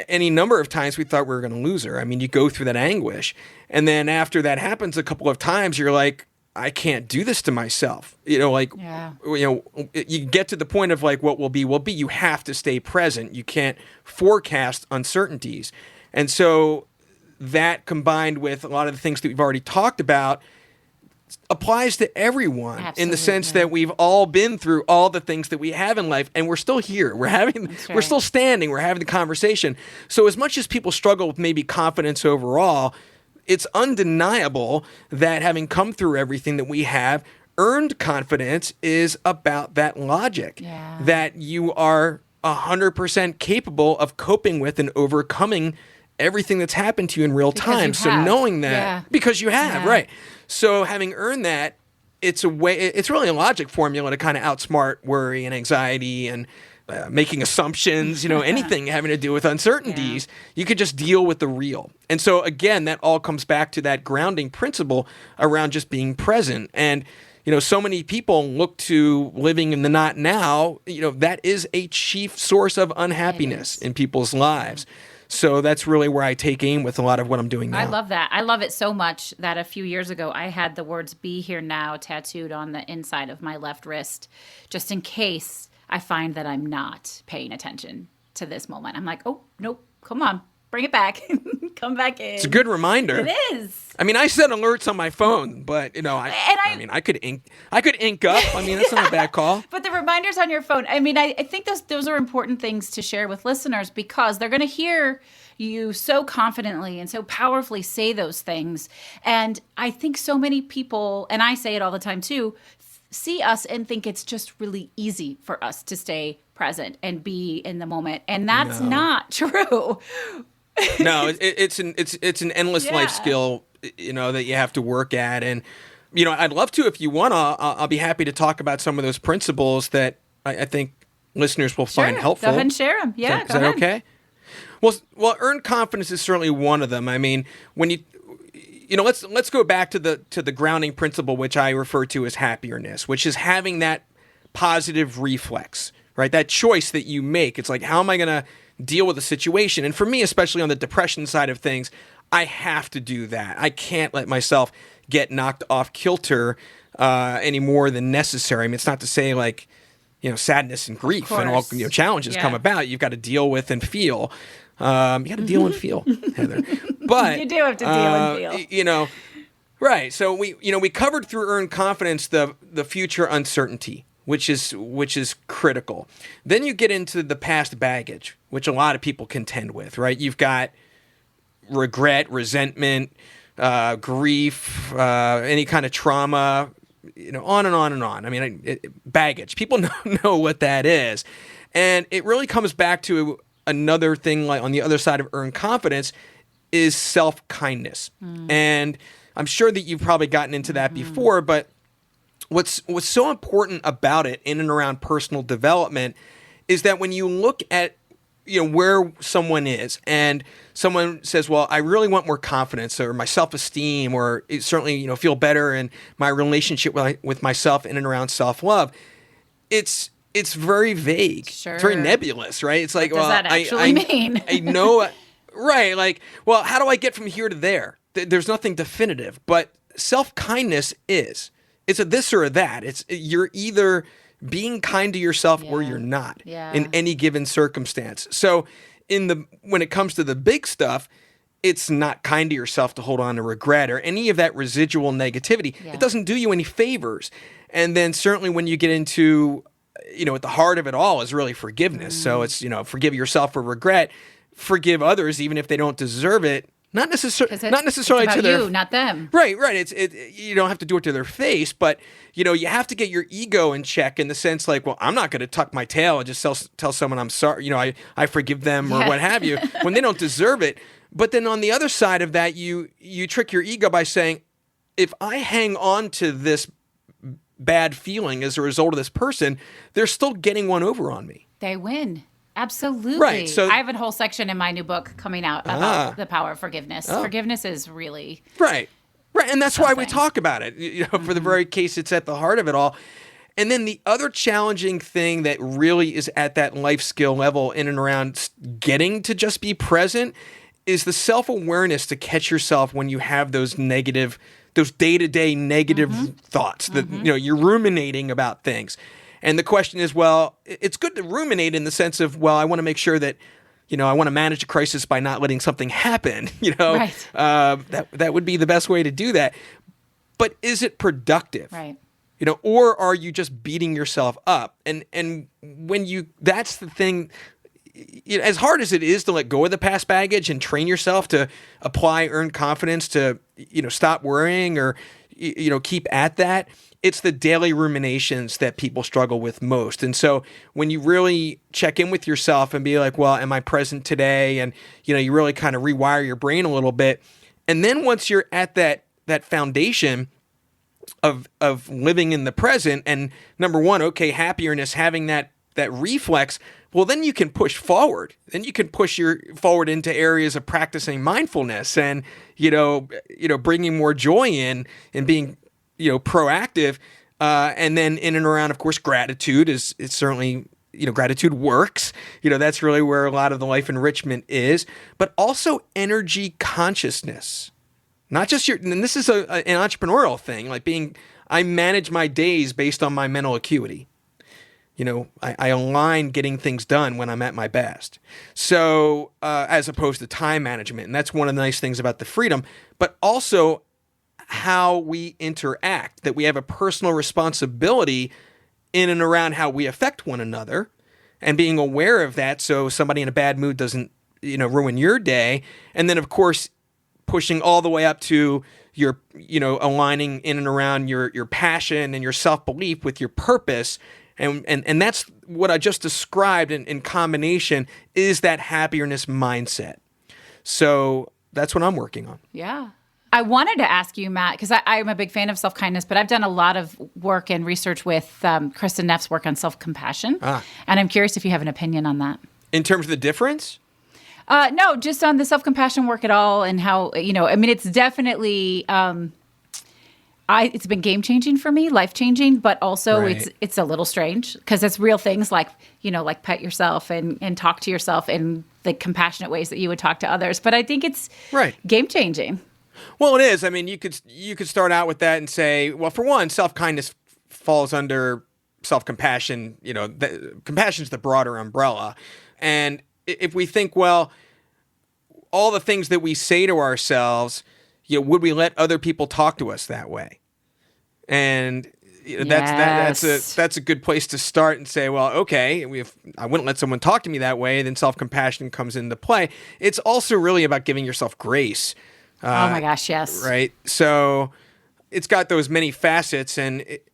any number of times we thought we were going to lose her. I mean, you go through that anguish, and then after that happens a couple of times, you're like, I can't do this to myself. You get to the point of like, what will be, will be. You have to stay present. You can't forecast uncertainties, and so that combined with a lot of the things that we've already talked about applies to everyone. Absolutely. In the sense that we've all been through all the things that we have in life, and we're still here. We're still standing. We're having the conversation. So as much as people struggle with maybe confidence overall, it's undeniable that having come through everything that we have, earned confidence is about that logic that you are 100% capable of coping with and overcoming everything that's happened to you in real time. So knowing that, because you have, right. So having earned that, it's really a logic formula to kind of outsmart worry and anxiety and making assumptions, anything having to do with uncertainties. You could just deal with the real. And so again, that all comes back to that grounding principle around just being present. And, so many people look to living in the not now, that is a chief source of unhappiness in people's lives. So that's really where I take aim with a lot of what I'm doing now. I love that. I love it so much that a few years ago I had the words "Be Here Now" tattooed on the inside of my left wrist, just in case I find that I'm not paying attention to this moment. I'm like, oh, nope, come on, bring it back. Come back in. It's a good reminder. It is. I mean, I set alerts on my phone, but I could ink up. I mean, that's not a bad call. But the reminders on your phone, I mean, I think those are important things to share with listeners because they're going to hear you so confidently and so powerfully say those things. And I think so many people, and I say it all the time too, see us and think it's just really easy for us to stay present and be in the moment. And that's not true. No, it's an endless life skill, that you have to work at. And, I'd love to, if you want, I'll be happy to talk about some of those principles that I think listeners will find helpful. Go ahead and share them. Yeah, is that okay? Well, earned confidence is certainly one of them. I mean, when let's go back to the grounding principle, which I refer to as Happier-ness, which is having that positive reflex, right? That choice that you make. It's like, how am I going to deal with the situation? And for me, especially on the depression side of things, I have to do that. I can't let myself get knocked off kilter any more than necessary. I mean, it's not to say like, sadness and grief and all challenges come about. You've got to deal with and feel. You got to deal and feel, Heather. But you do have to deal and feel. Right. So we covered through earned confidence the future uncertainty, which is critical. Then you get into the past baggage, which a lot of people contend with, right? You've got regret, resentment, grief, any kind of trauma, on and on and on. I mean, baggage. People know what that is. And it really comes back to another thing, like on the other side of earned confidence, is self-kindness. And I'm sure that you've probably gotten into that before, but what's so important about it in and around personal development is that when you look at where someone is and someone says, well, I really want more confidence or my self-esteem or certainly feel better in my relationship with myself in and around self-love, it's very vague. Sure. It's very nebulous, right? It's like, what does that actually mean? I know, right? Like, well, how do I get from here to there? There's nothing definitive, but self-kindness is. It's a this or a that. You're either being kind to yourself or you're not in any given circumstance. So when it comes to the big stuff, it's not kind to yourself to hold on to regret or any of that residual negativity. It doesn't do you any favors. And then certainly when you get into, at the heart of it all is really forgiveness. So it's, forgive yourself for regret, forgive others even if they don't deserve it. Not necessarily it's to their you, not them. Right. You don't have to do it to their face, but you have to get your ego in check in the sense like, well, I'm not going to tuck my tail and just tell someone I'm sorry. I forgive them or what have you when they don't deserve it. But then on the other side of that, you trick your ego by saying, if I hang on to this bad feeling as a result of this person, they're still getting one over on me. They win. Absolutely. Right. So I have a whole section in my new book coming out about the power of forgiveness. Forgiveness is really right. And that's why we talk about it, for the very case it's at the heart of it all. And then the other challenging thing that really is at that life skill level in and around getting to just be present is the self-awareness to catch yourself when you have those day-to-day negative thoughts that, you're ruminating about things. And the question is, well, it's good to ruminate in the sense of, well, I want to make sure that, I want to manage a crisis by not letting something happen, Right. That would be the best way to do that. But is it productive? Right. Or are you just beating yourself up? And when that's the thing, as hard as it is to let go of the past baggage and train yourself to apply earned confidence to, stop worrying or, keep at that, it's the daily ruminations that people struggle with most. And so when you really check in with yourself and be like, well, am I present today? And, you really kind of rewire your brain a little bit. And then once you're at that foundation of living in the present and number one, okay, happier-ness, having that reflex, well, then you can push forward. Then you can push forward into areas of practicing mindfulness and, bringing more joy in and being, proactive. And then in and around, of course, gratitude is certainly, gratitude works. That's really where a lot of the life enrichment is, but also energy consciousness. Not just and this is an entrepreneurial thing, like I manage my days based on my mental acuity. I align getting things done when I'm at my best. So as opposed to time management. And that's one of the nice things about the freedom, but also how we interact, that we have a personal responsibility in and around how we affect one another and being aware of that so somebody in a bad mood doesn't, ruin your day. And then, of course, pushing all the way up to your, aligning in and around your passion and your self-belief with your purpose. And that's what I just described in combination is that happier-ness mindset. So that's what I'm working on. Yeah. I wanted to ask you, Matt, because I'm a big fan of self-kindness, but I've done a lot of work and research with Kristen Neff's work on self-compassion. And I'm curious if you have an opinion on that. In terms of the difference? No, just on the self-compassion work at all and how, it's definitely, I it's been game changing for me, life changing, but also Right. it's a little strange because it's real things like, like pet yourself and talk to yourself in the compassionate ways that you would talk to others. But I think it's Right. game changing. Well, it is. I mean, you could start out with that and say, well, for one, self-kindness falls under self-compassion. Compassion's the broader umbrella. And if we think, well, all the things that we say to ourselves, would we let other people talk to us that way? And that's a good place to start and say, well, okay, if I wouldn't let someone talk to me that way, then self-compassion comes into play. It's also really about giving yourself grace. Oh my gosh, yes. Right. So it's got those many facets, and it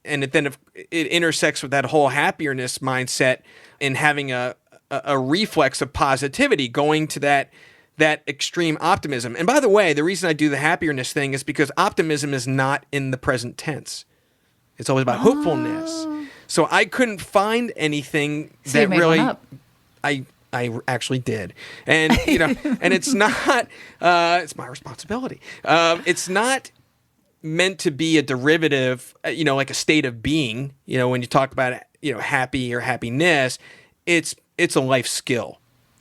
intersects with that whole happier-ness mindset and having a reflex of positivity, going to that extreme optimism. And by the way, the reason I do the happier-ness thing is because optimism is not in the present tense. It's always about hopefulness. So I couldn't find anything So you that made really one up. I actually did. And and it's not it's my responsibility. It's not meant to be a derivative, like a state of being, when you talk about happy or happiness, it's a life skill.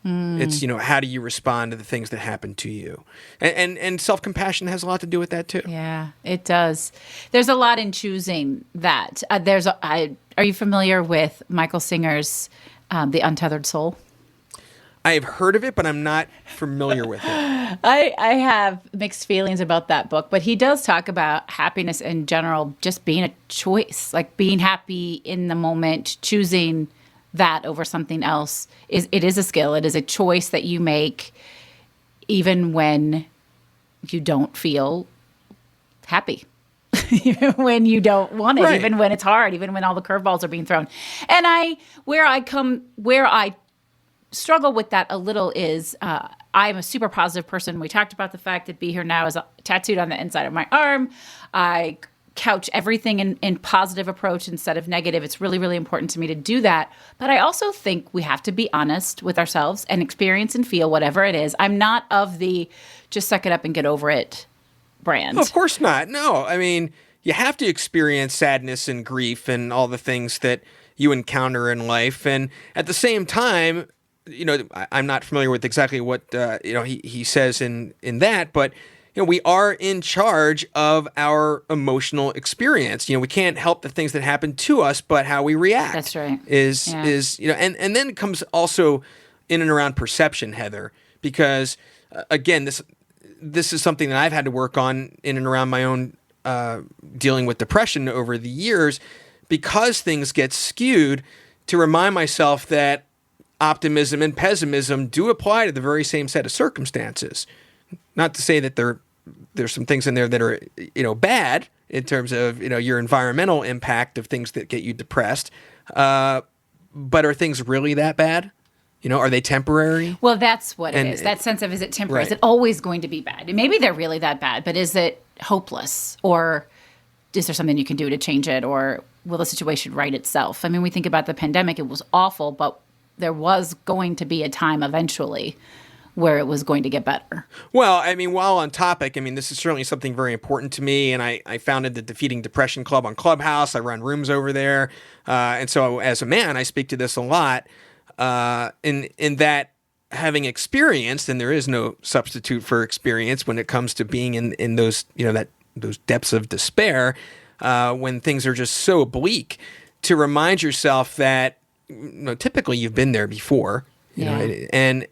It's, how do you respond to the things that happen to you? And self-compassion has a lot to do with that too. Yeah, it does. There's a lot in choosing that. Are you familiar with Michael Singer's The Untethered Soul? I have heard of it, but I'm not familiar with it. I have mixed feelings about that book, but he does talk about happiness in general, just being a choice, like being happy in the moment, choosing that over something else. It is a skill. It is a choice that you make even when you don't feel happy. Even when you don't want it, Right. even when it's hard, even when all the curveballs are being thrown. And where I struggle with that a little is I'm a super positive person. We talked about the fact that Be Here Now is tattooed on the inside of my arm. I couch everything in positive approach instead of negative. It's really, really important to me to do that. But I also think we have to be honest with ourselves and experience and feel whatever it is. I'm not of the just suck it up and get over it brand. No, of course not. No, I mean, you have to experience sadness and grief and all the things that you encounter in life. And at the same time, I'm not familiar with exactly what he says in that, but we are in charge of our emotional experience. We can't help the things that happen to us, but how we react. That's right. Is and then it comes also in and around perception, Heather, because again, this is something that I've had to work on in and around my own dealing with depression over the years, because things get skewed, to remind myself that optimism and pessimism do apply to the very same set of circumstances. Not to say that there's some things in there that are, bad in terms of, your environmental impact of things that get you depressed. But are things really that bad? Are they temporary? Well, that's what it is. That sense of, is it temporary? Right. Is it always going to be bad? And maybe they're really that bad, but is it hopeless? Or is there something you can do to change it? Or will the situation right itself? I mean, we think about the pandemic. It was awful, but there was going to be a time eventually where it was going to get better. Well, I mean, while on topic, this is certainly something very important to me, and I founded the Defeating Depression Club on Clubhouse. I run rooms over there, and so as a man, I speak to this a lot. In that, having experienced, and there is no substitute for experience when it comes to being in those those depths of despair, when things are just so bleak, to remind yourself that typically you've been there before, and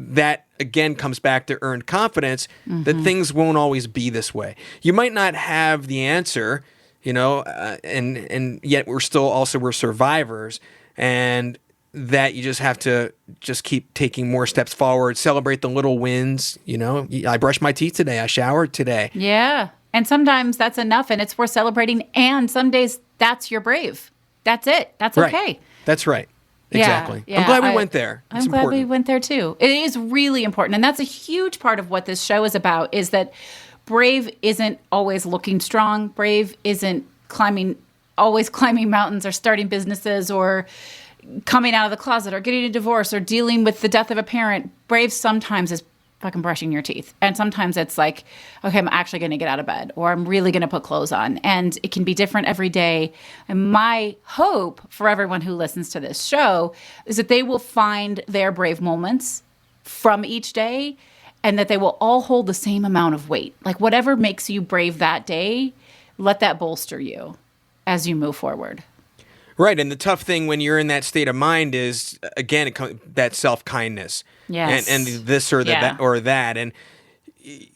that again comes back to earned confidence that things won't always be this way. You might not have the answer, and yet we're survivors, and that you just have to just keep taking more steps forward, celebrate the little wins. I brushed my teeth today. I showered today. Yeah. And sometimes that's enough and it's worth celebrating. And some days that's your brave. That's it. That's Right. okay. That's right. Exactly. Yeah, I'm glad we went there. It's I'm glad we important. went there too. It is really important. And that's a huge part of what this show is about, is that brave isn't always looking strong. Brave isn't always climbing mountains or starting businesses or coming out of the closet or getting a divorce or dealing with the death of a parent. Brave sometimes is fucking brushing your teeth. And sometimes it's like, okay, I'm actually going to get out of bed, or I'm really going to put clothes on. And it can be different every day. And my hope for everyone who listens to this show is that they will find their brave moments from each day, and that they will all hold the same amount of weight. Like whatever makes you brave that day, let that bolster you as you move forward. Right. And the tough thing when you're in that state of mind is, again, that self-kindness. Yes. And this or that or that. And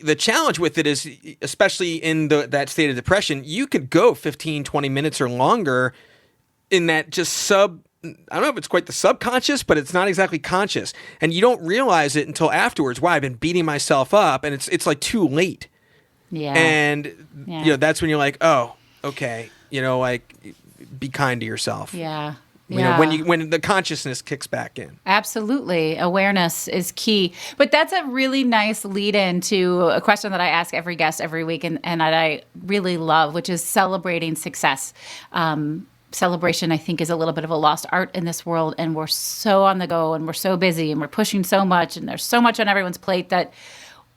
the challenge with it is, especially in that state of depression, you could go 15, 20 minutes or longer in that just I don't know if it's quite the subconscious, but it's not exactly conscious. And you don't realize it until afterwards. Wow, I've been beating myself up, and it's like too late. Yeah. And, that's when you're like, oh, okay, like, be kind to yourself. Yeah. When the consciousness kicks back in. Absolutely. Awareness is key. But that's a really nice lead in to a question that I ask every guest every week, and that I really love, which is celebrating success. Celebration, I think, is a little bit of a lost art in this world, and we're so on the go, and we're so busy, and we're pushing so much, and there's so much on everyone's plate that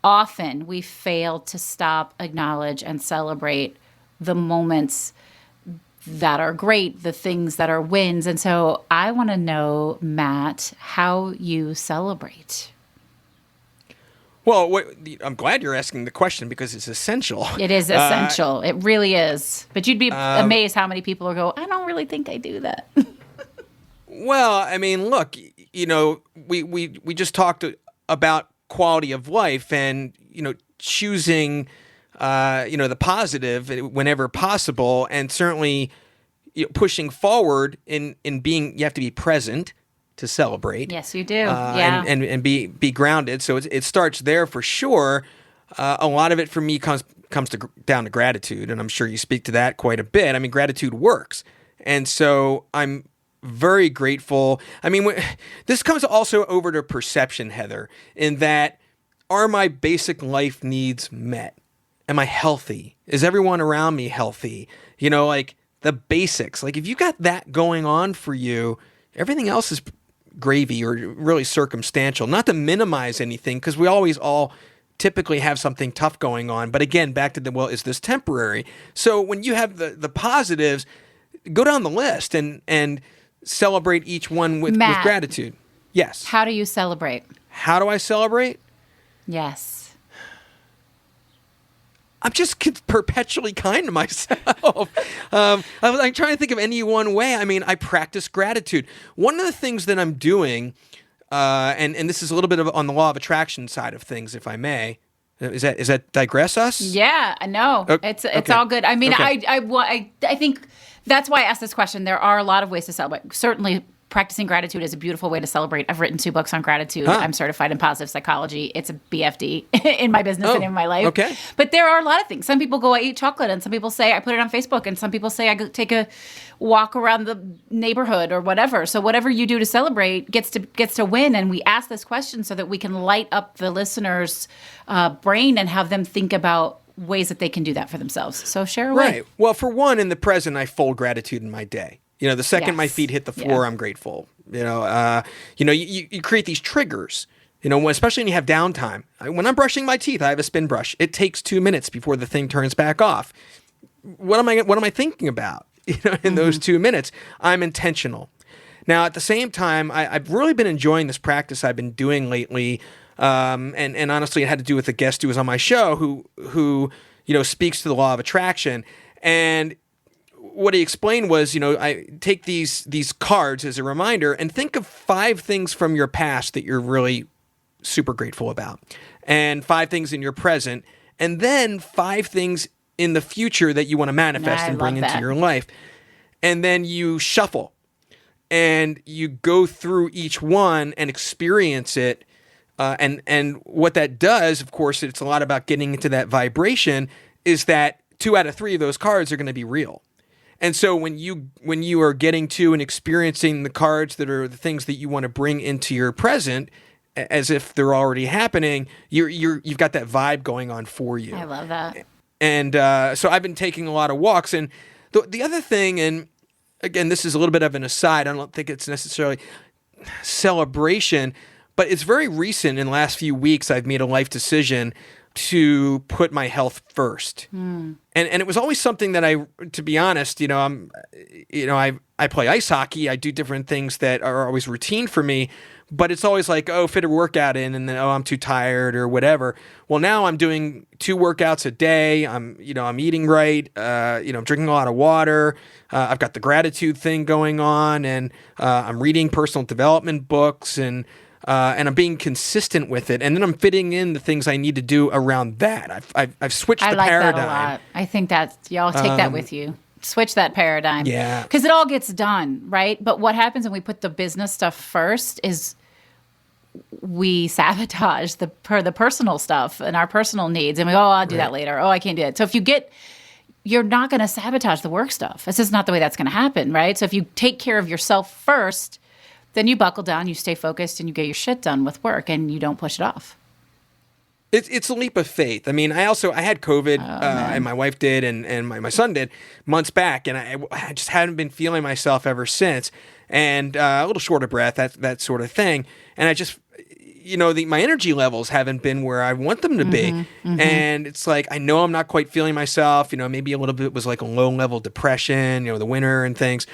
often we fail to stop, acknowledge, and celebrate the moments that are great, the things that are wins. And so I want to know, Matt, how you celebrate. Well, I'm glad you're asking the question, because it's essential. It is essential. It really is. But you'd be amazed how many people go, I don't really think I do that. Well, I mean, look, we just talked about quality of life, and, choosing, the positive whenever possible, and certainly pushing forward in being, you have to be present to celebrate. Yes, you do. Yeah. And be grounded. So it starts there for sure. A lot of it for me comes down to gratitude, and I'm sure you speak to that quite a bit. I mean, gratitude works. And so I'm very grateful. I mean, this comes also over to perception, Heather, in that, are my basic life needs met? Am I healthy? Is everyone around me healthy? Like the basics. Like if you got that going on for you, everything else is gravy or really circumstantial. Not to minimize anything, because we always all typically have something tough going on. But again, back to is this temporary? So when you have the positives, go down the list and celebrate each one with gratitude. Yes. How do you celebrate? How do I celebrate? Yes. I'm just perpetually kind to myself. I'm trying to think of any one way. I mean, I practice gratitude. One of the things that I'm doing, and this is a little bit on the law of attraction side of things, if I may. Is that digress us? Yeah, no, it's okay. All good. I mean, okay. I think that's why I asked this question. There are a lot of ways to celebrate. Certainly, practicing gratitude is a beautiful way to celebrate. I've written 2 books on gratitude. I'm certified in positive psychology. It's a BFD in my business and in my life. Okay. But there are a lot of things. Some people go, I eat chocolate, and some people say I put it on Facebook, and some people say I go take a walk around the neighborhood or whatever. So whatever you do to celebrate gets to win. And we ask this question so that we can light up the listener's brain and have them think about ways that they can do that for themselves. So share away. Right. Well, for one, in the present, I fold gratitude in my day. The second my feet hit the floor, I'm grateful. You create these triggers, especially when you have downtime. When I'm brushing my teeth, I have a spin brush. It takes 2 minutes before the thing turns back off. What am I thinking about? In those 2 minutes, I'm intentional. Now, at the same time, I've really been enjoying this practice I've been doing lately. And honestly, it had to do with a guest who was on my show who speaks to the law of attraction. And what he explained was, I take these cards as a reminder and think of 5 things from your past that you're really super grateful about, and 5 things in your present, and then 5 things in the future that you want to manifest and bring into your life. And then you shuffle and you go through each one and experience it. And what that does, of course, it's a lot about getting into that vibration, is that 2 out of 3 of those cards are going to be real. And so when you are getting to and experiencing the cards that are the things that you want to bring into your present, as if they're already happening, you've got that vibe going on for you. I love that. And so I've been taking a lot of walks. And the other thing, and again, this is a little bit of an aside, I don't think it's necessarily celebration, But it's very recent. In the last few weeks, I've made a life decision to put my health first. And it was always something that to be honest, I play ice hockey. I do different things that are always routine for me, but it's always like, oh, fit a workout in, and then, oh, I'm too tired or whatever. Well, now I'm doing 2 workouts a day. I'm eating right. I'm drinking a lot of water. I've got the gratitude thing going on, and I'm reading personal development books, and I'm being consistent with it, and then I'm fitting in the things I need to do around that. I've switched the paradigm. I like that a lot. I think that y'all take that with you. Switch that paradigm. Yeah. Because it all gets done, right? But what happens when we put the business stuff first is we sabotage the personal stuff and our personal needs, and I'll do that later. Oh, I can't do that. So if you're not going to sabotage the work stuff. It's just not the way that's going to happen, right? So if you take care of yourself first, then you buckle down, you stay focused, and you get your shit done with work, and you don't push it off. It's a leap of faith. I mean, I had COVID, and my wife did, and my son did months back, and I just hadn't been feeling myself ever since, and a little short of breath, that sort of thing. And I just, my energy levels haven't been where I want them to be. And it's like, I know I'm not quite feeling myself, maybe a little bit was like a low-level depression, the winter and things.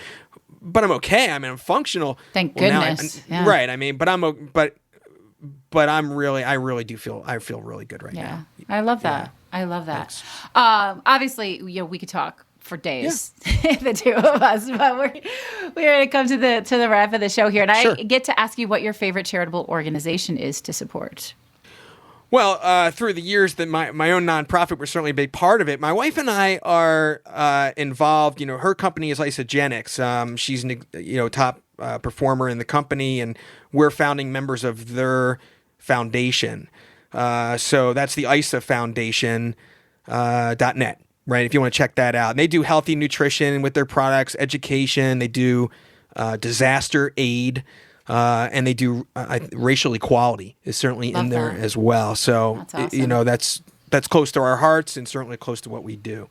But I'm okay. I mean, I'm functional. Thank goodness. Now right. I mean, but I really do feel really good right now. I love that. Yeah. I love that. Obviously, we could talk for days, the two of us, but we're going to come to the wrap of the show here, and I get to ask you what your favorite charitable organization is to support. Well, through the years that my own nonprofit was certainly a big part of it. My wife and I are involved. Her company is Isogenics. She's top performer in the company, and we're founding members of their foundation. So that's the ISA Foundation .net, right? If you want to check that out. And they do healthy nutrition with their products, education. They do disaster aid. And they do racial equality is certainly in there as well. So, that's awesome. That's close to our hearts and certainly close to what we do.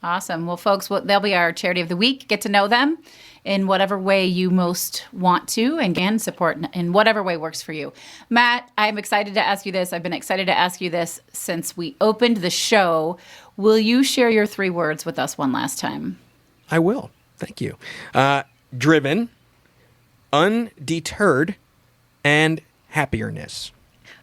Awesome. Well, folks, they'll be our charity of the week. Get to know them in whatever way you most want to, and again, support in whatever way works for you. Matt, I'm excited to ask you this. I've been excited to ask you this since we opened the show. Will you share your 3 words with us one last time? I will. Thank you. Driven, undeterred, and happier-ness.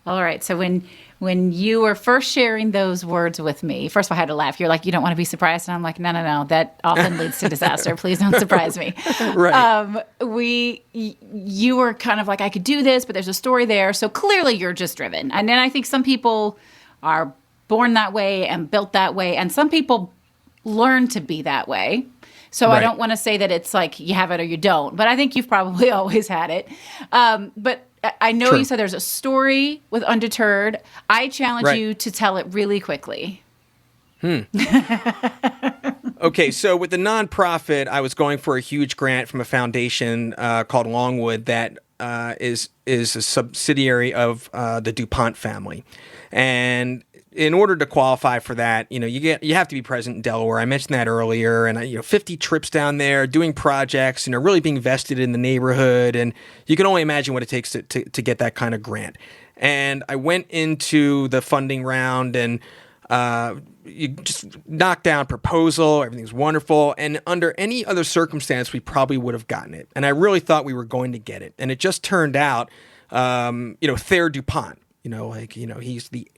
All right. So when you were first sharing those words with me, first of all, I had to laugh. You're like, you don't want to be surprised. And I'm like, no. That often leads to disaster. Please don't surprise me. Right. You were kind of like, I could do this, but there's a story there. So clearly you're just driven. And then I think some people are born that way and built that way. And some people learn to be that way. So I don't want to say that it's like you have it or you don't, but I think you've probably always had it. But I know you said there's a story with Undeterred. I challenge you to tell it really quickly. Okay, so with the nonprofit, I was going for a huge grant from a foundation called Longwood that is a subsidiary of the DuPont family. And in order to qualify for that, you have to be present in Delaware. I mentioned that earlier, and 50 trips down there, doing projects, really being vested in the neighborhood, and you can only imagine what it takes to get that kind of grant. And I went into the funding round, and you just knocked down proposal, everything's wonderful, and under any other circumstance, we probably would have gotten it. And I really thought we were going to get it, and it just turned out, Thayer DuPont, he's the,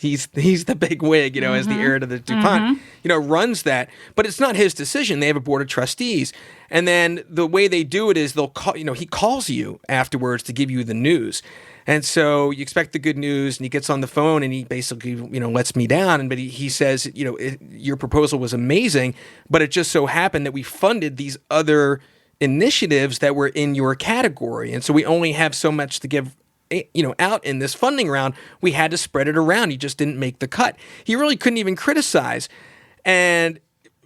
He's the big wig, as the heir to the DuPont, runs that. But it's not his decision. They have a board of trustees. And then the way they do it is they'll call, he calls you afterwards to give you the news. And so you expect the good news, and he gets on the phone and he basically, lets me down. But he says, your proposal was amazing, but it just so happened that we funded these other initiatives that were in your category. And so we only have so much to give out in this funding round. We had to spread it around. He just didn't make the cut. He really couldn't even criticize. And,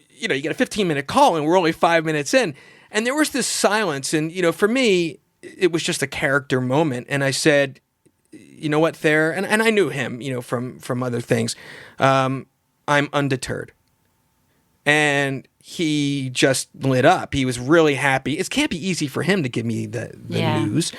you get a 15-minute call and we're only 5 minutes in. And there was this silence. And, for me, it was just a character moment. And I said, you know what, Thayer? And I knew him, from other things. I'm undeterred. And he just lit up. He was really happy. It can't be easy for him to give me the news.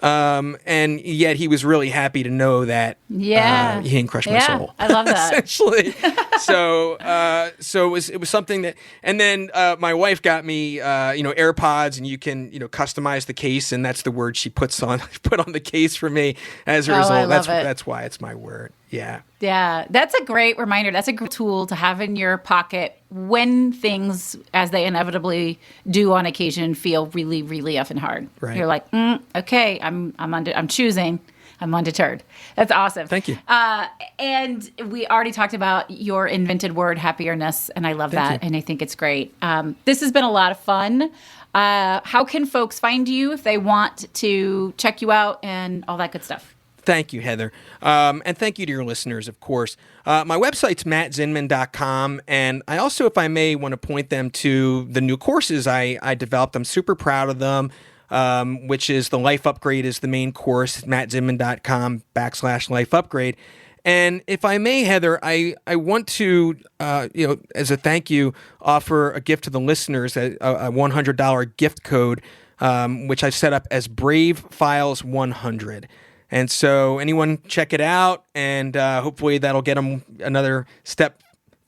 And yet he was really happy to know that he didn't crush my soul. I love that. Essentially. So it was something that, and then my wife got me, AirPods, and you can, customize the case, and that's the word she put on the case for me as a result. I love it. That's why it's my word. Yeah. Yeah, that's a great reminder. That's a great tool to have in your pocket when things, as they inevitably do on occasion, feel really, really effing hard. Right. You're like, okay, I'm choosing. I'm undeterred. That's awesome. Thank you. And we already talked about your invented word, happier-ness, and I love that, and I think it's great. This has been a lot of fun. How can folks find you if they want to check you out and all that good stuff? Thank you, Heather. And thank you to your listeners, of course. My website's mattzinman.com. And I also, if I may, want to point them to the new courses I developed. I'm super proud of them, which is the Life Upgrade is the main course, mattzinman.com/Life Upgrade. And if I may, Heather, I want to, as a thank you, offer a gift to the listeners, a $100 gift code, which I've set up as Brave Files 100. And so anyone check it out, and hopefully that'll get them another step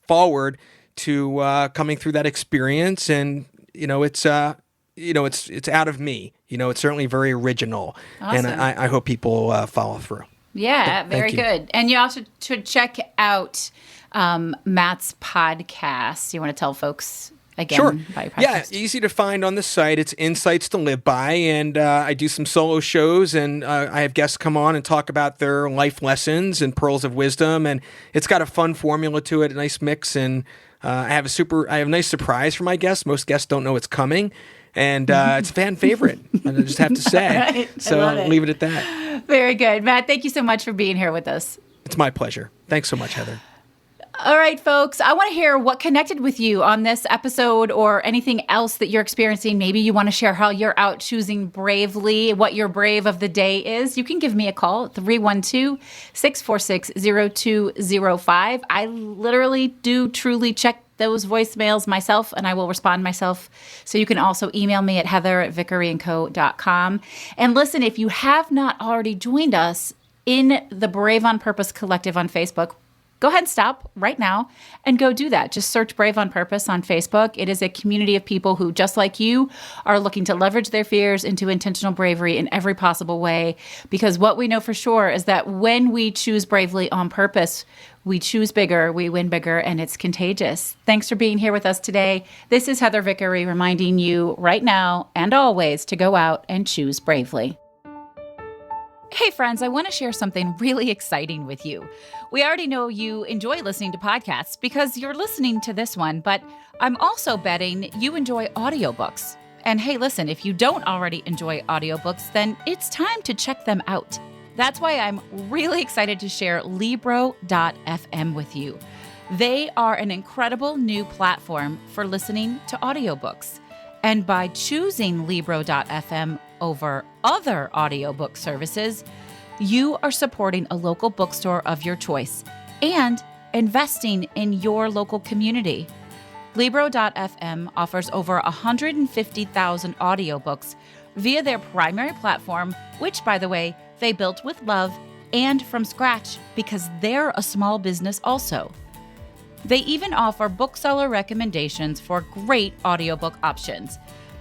forward to coming through that experience. And it's out of me. It's certainly very original, awesome. And I hope people follow through. Yeah, very good. And you also should check out Matt's podcast. You want to tell folks again? Sure. About your podcast? Yeah, easy to find on the site. It's Insights to Live By, and I do some solo shows, and I have guests come on and talk about their life lessons and pearls of wisdom, and it's got a fun formula to it, a nice mix, and I have a nice surprise for my guests. Most guests don't know it's coming, and it's a fan favorite. I just have to say. Right. So I'll leave it at that. Very good, Matt. Thank you so much for being here with us. It's my pleasure. Thanks so much, Heather. All right, folks, I want to hear what connected with you on this episode or anything else that you're experiencing. Maybe you want to share how you're out choosing bravely, what your brave of the day is. You can give me a call at 312-646-0205. I literally do truly check those voicemails myself, and I will respond myself. So you can also email me at heather@vickeryandco.com. And listen, if you have not already joined us in the Brave on Purpose Collective on Facebook, go ahead and stop right now and go do that. Just search Brave on Purpose on Facebook. It is a community of people who, just like you, are looking to leverage their fears into intentional bravery in every possible way. Because what we know for sure is that when we choose bravely on purpose, we choose bigger, we win bigger, and it's contagious. Thanks for being here with us today. This is Heather Vickery reminding you right now and always to go out and choose bravely. Hey friends, I want to share something really exciting with you. We already know you enjoy listening to podcasts because you're listening to this one, but I'm also betting you enjoy audiobooks. And hey, listen, if you don't already enjoy audiobooks, then it's time to check them out. That's why I'm really excited to share Libro.fm with you. They are an incredible new platform for listening to audiobooks. And by choosing Libro.fm over other audiobook services, you are supporting a local bookstore of your choice and investing in your local community. Libro.fm offers over 150,000 audiobooks via their primary platform, which, by the way, they built with love and from scratch because they're a small business also. They even offer bookseller recommendations for great audiobook options.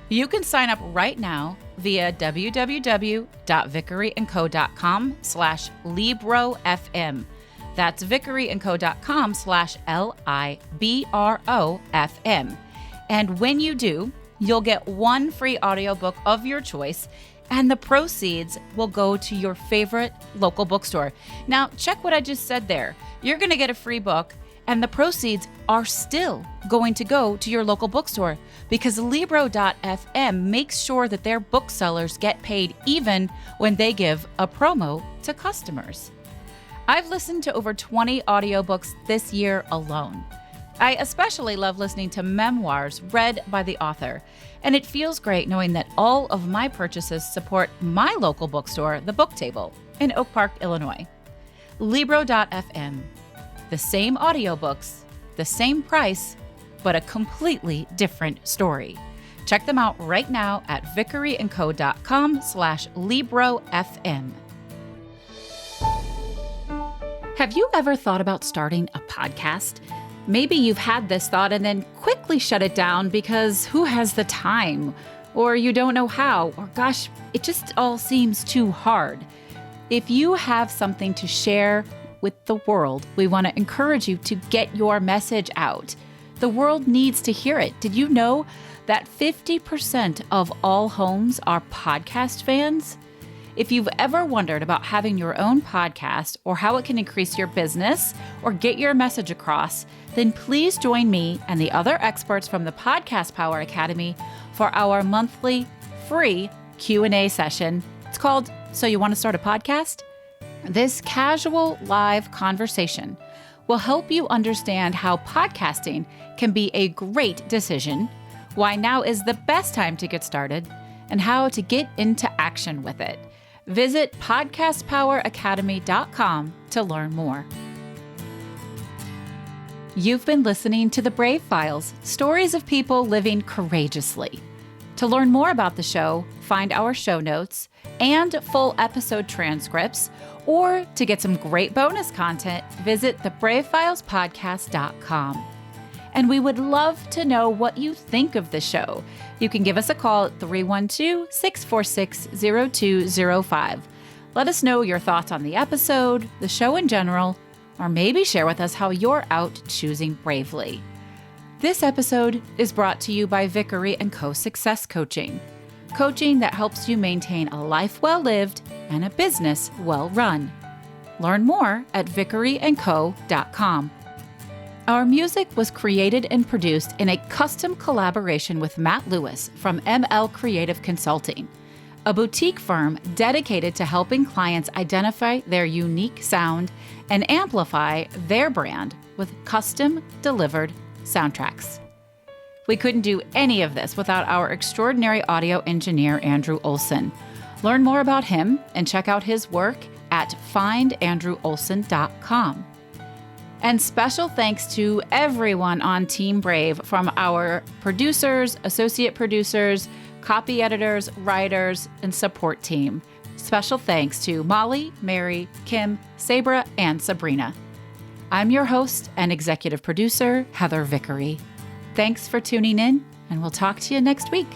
You can sign up right now via www.vickeryandco.com/LibroFM. That's vickeryandco.com/LIBROFM. And when you do, you'll get one free audiobook of your choice, and the proceeds will go to your favorite local bookstore. Now, check what I just said there. You're going to get a free book, and the proceeds are still going to go to your local bookstore because Libro.fm makes sure that their booksellers get paid even when they give a promo to customers. I've listened to over 20 audiobooks this year alone. I especially love listening to memoirs read by the author, and it feels great knowing that all of my purchases support my local bookstore, The Book Table, in Oak Park, Illinois. Libro.fm. The same audiobooks, the same price, but a completely different story. Check them out right now at vickeryandco.com/LibroFM. Have you ever thought about starting a podcast? Maybe you've had this thought and then quickly shut it down because who has the time? Or you don't know how, or gosh, it just all seems too hard. If you have something to share with the world, we want to encourage you to get your message out. The world needs to hear it. Did you know that 50% of all homes are podcast fans? If you've ever wondered about having your own podcast or how it can increase your business or get your message across, then please join me and the other experts from the Podcast Power Academy for our monthly free Q&A session. It's called So You Want to Start a Podcast? This casual live conversation will help you understand how podcasting can be a great decision, why now is the best time to get started, and how to get into action with it. Visit podcastpoweracademy.com to learn more. You've been listening to The Brave Files, stories of people living courageously. To learn more about the show, find our show notes and full episode transcripts, or to get some great bonus content, visit thebravefilespodcast.com. And we would love to know what you think of the show. You can give us a call at 312-646-0205. Let us know your thoughts on the episode, the show in general, or maybe share with us how you're out choosing bravely. This episode is brought to you by Vickery & Co. Success Coaching. Coaching that helps you maintain a life well lived and a business well run. Learn more at vickeryandco.com. Our music was created and produced in a custom collaboration with Matt Lewis from ML Creative Consulting, a boutique firm dedicated to helping clients identify their unique sound and amplify their brand with custom delivered soundtracks. We couldn't do any of this without our extraordinary audio engineer, Andrew Olson. Learn more about him and check out his work at findandrewolson.com. And special thanks to everyone on Team Brave, from our producers, associate producers, copy editors, writers, and support team. Special thanks to Molly, Mary, Kim, Sabra, and Sabrina. I'm your host and executive producer, Heather Vickery. Thanks for tuning in, and we'll talk to you next week.